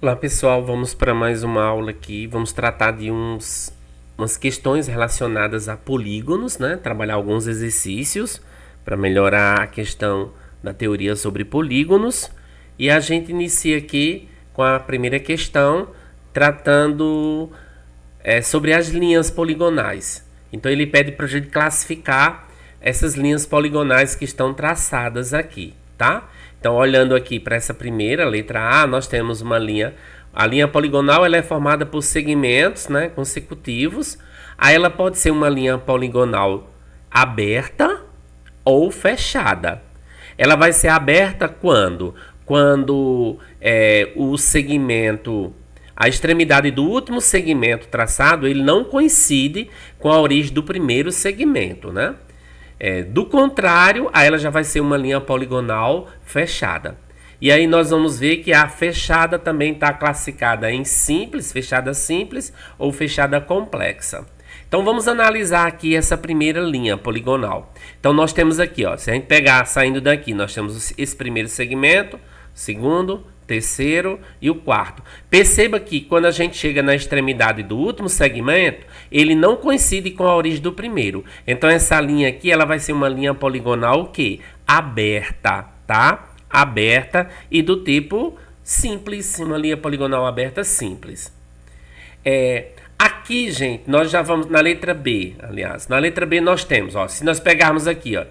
Olá pessoal, vamos para mais uma aula aqui. Vamos tratar de umas questões relacionadas a polígonos, né? Trabalhar alguns exercícios para melhorar a questão da teoria sobre polígonos. E a gente inicia aqui com a primeira questão, tratando sobre as linhas poligonais. Então ele pede para a gente classificar essas linhas poligonais que estão traçadas aqui, tá? Então, olhando aqui para essa primeira, letra A, nós temos uma linha. A linha poligonal ela é formada por segmentos, né, consecutivos. Aí ela pode ser uma linha poligonal aberta ou fechada. Ela vai ser aberta quando? Quando o segmento, a extremidade do último segmento traçado, ele não coincide com a origem do primeiro segmento, né? Do contrário, aí ela já vai ser uma linha poligonal fechada. E aí nós vamos ver que a fechada também está classificada em simples, fechada simples ou fechada complexa. Então vamos analisar aqui essa primeira linha poligonal. Então nós temos aqui, ó, se a gente pegar saindo daqui, nós temos esse primeiro segmento, segundo, terceiro e o quarto. Perceba que quando a gente chega na extremidade do último segmento, ele não coincide com a origem do primeiro. Então essa linha aqui, ela vai ser uma linha poligonal o quê? Aberta, tá? Aberta e do tipo simples, uma linha poligonal aberta simples. Aqui, gente, nós já vamos na letra B, aliás. Na letra B nós temos, ó, se nós pegarmos aqui, ó,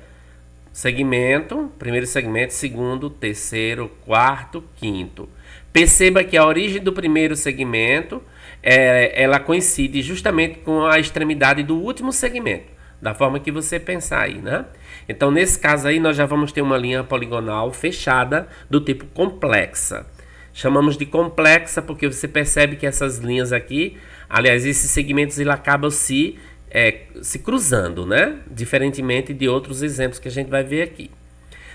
segmento, primeiro segmento, segundo, terceiro, quarto, quinto. Perceba que a origem do primeiro segmento, ela coincide justamente com a extremidade do último segmento, da forma que você pensar aí, né? Então, nesse caso aí, nós já vamos ter uma linha poligonal fechada do tipo complexa. Chamamos de complexa porque você percebe que essas linhas aqui, aliás, esses segmentos, eles acabam se cruzando, né? Diferentemente de outros exemplos que a gente vai ver aqui.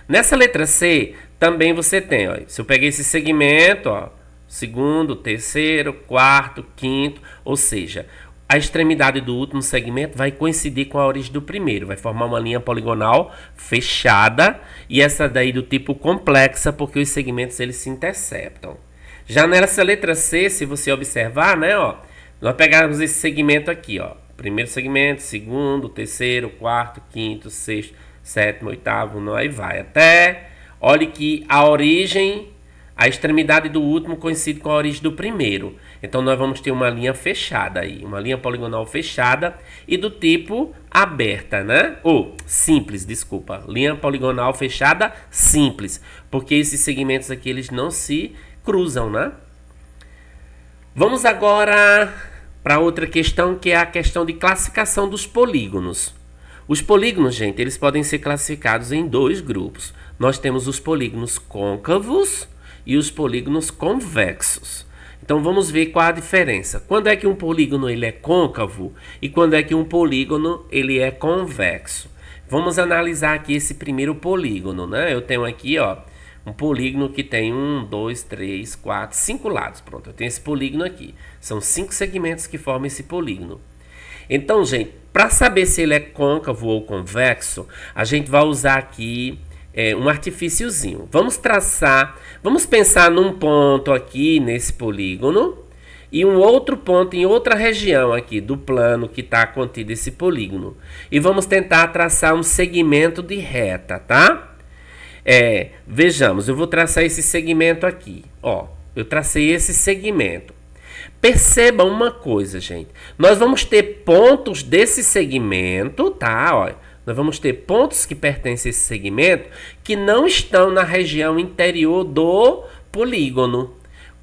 Nessa letra C, também você tem, ó, se eu peguei esse segmento, ó, segundo, terceiro, quarto, quinto, ou seja, a extremidade do último segmento vai coincidir com a origem do primeiro, vai formar uma linha poligonal fechada, e essa daí do tipo complexa, porque os segmentos eles se interceptam. Já nessa letra C, se você observar, né, ó, nós pegamos esse segmento aqui, ó, primeiro segmento, segundo, terceiro, quarto, quinto, sexto, sétimo, oitavo, não, aí vai até. Olhe que a origem, a extremidade do último coincide com a origem do primeiro. Então nós vamos ter uma linha fechada aí, uma linha poligonal fechada e do tipo aberta, né? Ou simples, desculpa. Linha poligonal fechada simples, porque esses segmentos aqui eles não se cruzam, né? Vamos agora para outra questão, que é a questão de classificação dos polígonos. Os polígonos, gente, eles podem ser classificados em dois grupos. Nós temos os polígonos côncavos e os polígonos convexos. Então vamos ver qual a diferença. Quando é que um polígono ele é côncavo e quando é que um polígono ele é convexo? Vamos analisar aqui esse primeiro polígono, né? Eu tenho aqui, ó, um polígono que tem 1, 2, 3, 4, 5 lados. Pronto, eu tenho esse polígono aqui. São 5 segmentos que formam esse polígono. Então, gente, para saber se ele é côncavo ou convexo, a gente vai usar aqui um artifíciozinho. Vamos pensar num ponto aqui nesse polígono e um outro ponto em outra região aqui do plano que está contido esse polígono. E vamos tentar traçar um segmento de reta, tá? Vejamos, eu vou traçar esse segmento aqui. Ó, eu tracei esse segmento. Perceba uma coisa, gente. Nós vamos ter pontos desse segmento, tá? Ó, nós vamos ter pontos que pertencem a esse segmento que não estão na região interior do polígono.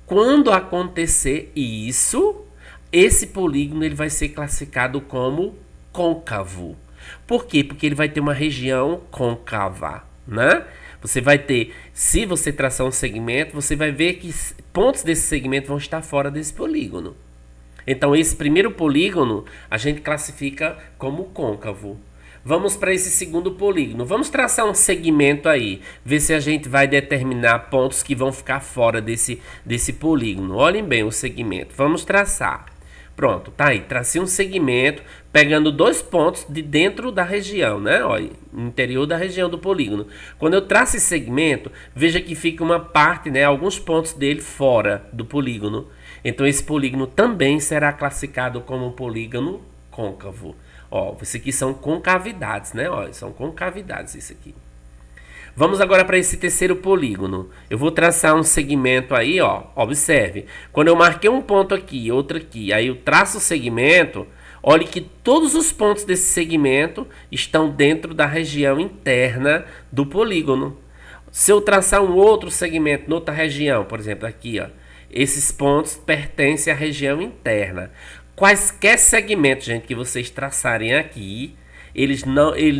Quando acontecer isso, esse polígono ele vai ser classificado como côncavo. Por quê? Porque ele vai ter uma região côncava, né? Você vai ter, se você traçar um segmento, você vai ver que pontos desse segmento vão estar fora desse polígono. Então, esse primeiro polígono a gente classifica como côncavo. Vamos para esse segundo polígono. Vamos traçar um segmento aí, ver se a gente vai determinar pontos que vão ficar fora desse polígono. Olhem bem o segmento. Vamos traçar. Pronto, tá aí. Tracei um segmento pegando 2 pontos de dentro da região, né? Olha, no interior da região do polígono. Quando eu traço esse segmento, veja que fica uma parte, né? Alguns pontos dele fora do polígono. Então esse polígono também será classificado como um polígono côncavo. Ó, isso aqui são concavidades, né? Ó, são concavidades isso aqui. Vamos agora para esse terceiro polígono. Eu vou traçar um segmento aí, ó. Observe. Quando eu marquei um ponto aqui, outro aqui, aí eu traço o segmento, olhe que todos os pontos desse segmento estão dentro da região interna do polígono. Se eu traçar um outro segmento em outra região, por exemplo, aqui, ó, esses pontos pertencem à região interna. Quaisquer segmentos, gente, que vocês traçarem aqui, ele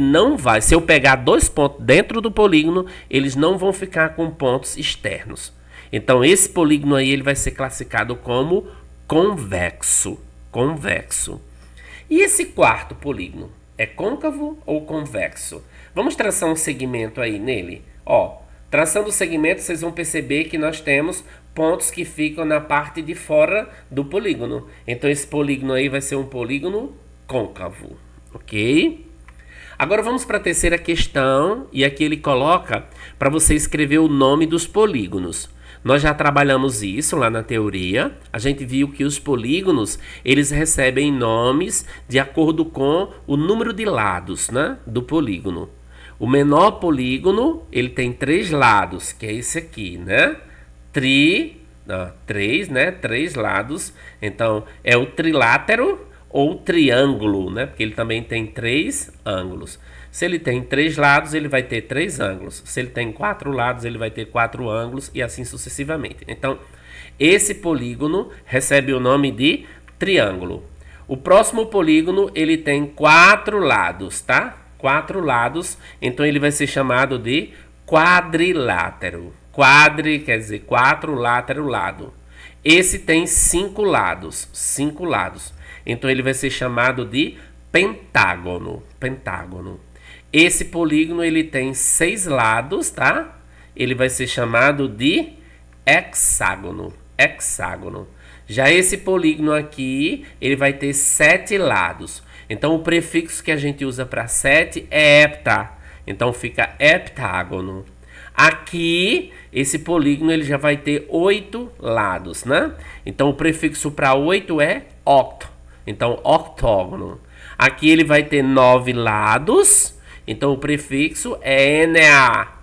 não vai, se eu pegar 2 pontos dentro do polígono, eles não vão ficar com pontos externos. Então esse polígono aí ele vai ser classificado como convexo. Convexo. E esse quarto polígono é côncavo ou convexo? Vamos traçar um segmento aí nele. Ó, traçando o segmento, vocês vão perceber que nós temos pontos que ficam na parte de fora do polígono. Então esse polígono aí vai ser um polígono côncavo. Ok? Agora vamos para a terceira questão, e aqui ele coloca para você escrever o nome dos polígonos. Nós já trabalhamos isso lá na teoria. A gente viu que os polígonos, eles recebem nomes de acordo com o número de lados, né, do polígono. O menor polígono, ele tem 3 lados, que é esse aqui, né? 3 lados. Então, é o trilátero ou triângulo, né? Porque ele também tem 3 ângulos. Se ele tem 3 lados, ele vai ter 3 ângulos. Se ele tem 4 lados, ele vai ter 4 ângulos e assim sucessivamente. Então, esse polígono recebe o nome de triângulo. O próximo polígono, ele tem 4 lados, tá? 4 lados, então ele vai ser chamado de quadrilátero. Quadri quer dizer 4, látero, lado. Esse tem 5 lados, 5 lados. Então ele vai ser chamado de pentágono. Pentágono. Esse polígono ele tem 6 lados, tá? Ele vai ser chamado de hexágono. Hexágono. Já esse polígono aqui, ele vai ter 7 lados. Então o prefixo que a gente usa para 7 é hepta. Então fica heptágono. Aqui, esse polígono ele já vai ter 8 lados, né? Então o prefixo para 8 é octo. Então, octógono. Aqui ele vai ter 9 lados. Então, o prefixo é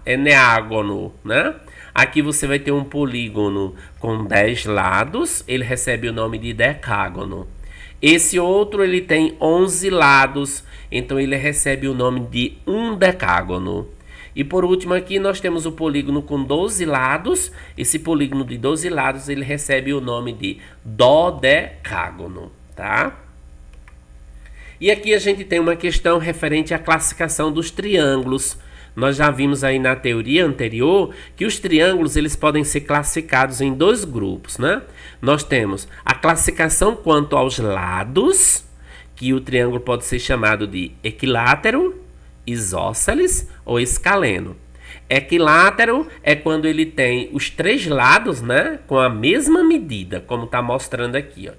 eneágono, né? Aqui você vai ter um polígono com 10 lados. Ele recebe o nome de decágono. Esse outro, ele tem 11 lados. Então, ele recebe o nome de undecágono. E por último aqui nós temos o polígono com 12 lados. Esse polígono de 12 lados, ele recebe o nome de dodecágono. Tá? E aqui a gente tem uma questão referente à classificação dos triângulos. Nós já vimos aí na teoria anterior que os triângulos eles podem ser classificados em 2 grupos, né? Nós temos a classificação quanto aos lados, que o triângulo pode ser chamado de equilátero, isósceles ou escaleno. Equilátero é quando ele tem os 3 lados, né, com a mesma medida, como está mostrando aqui, ó.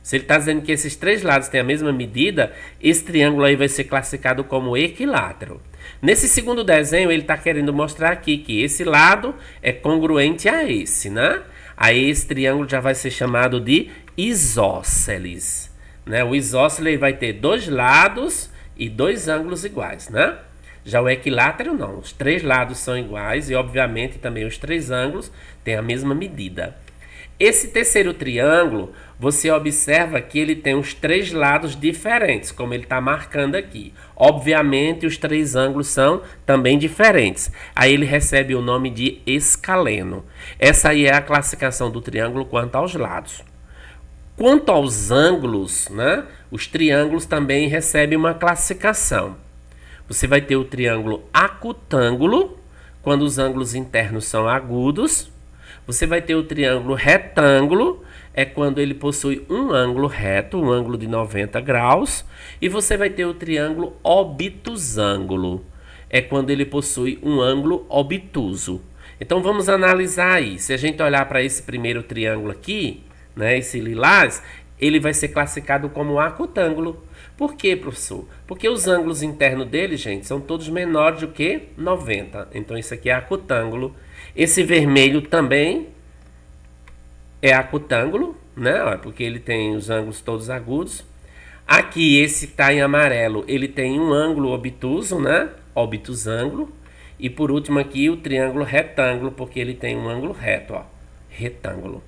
Se ele está dizendo que esses 3 lados têm a mesma medida, esse triângulo aí vai ser classificado como equilátero. Nesse segundo desenho, ele está querendo mostrar aqui que esse lado é congruente a esse, né? Aí esse triângulo já vai ser chamado de isósceles, né? O isósceles vai ter 2 lados e 2 ângulos iguais, né? Já o equilátero não, os 3 lados são iguais e obviamente também os 3 ângulos têm a mesma medida. Esse terceiro triângulo, você observa que ele tem os 3 lados diferentes, como ele está marcando aqui. Obviamente, os 3 ângulos são também diferentes. Aí ele recebe o nome de escaleno. Essa aí é a classificação do triângulo quanto aos lados. Quanto aos ângulos, né, os triângulos também recebem uma classificação. Você vai ter o triângulo acutângulo, quando os ângulos internos são agudos. Você vai ter o triângulo retângulo, é quando ele possui um ângulo reto, um ângulo de 90 graus. E você vai ter o triângulo obtusângulo, é quando ele possui um ângulo obtuso. Então vamos analisar aí. Se a gente olhar para esse primeiro triângulo aqui, né, esse lilás, ele vai ser classificado como acutângulo. Por quê, professor? Porque os ângulos internos dele, gente, são todos menores do que 90. Então, isso aqui é acutângulo. Esse vermelho também é acutângulo, né? Porque ele tem os ângulos todos agudos. Aqui, esse está em amarelo, ele tem um ângulo obtuso, né? Obtusângulo. E por último aqui, o triângulo retângulo, porque ele tem um ângulo reto, ó. Retângulo.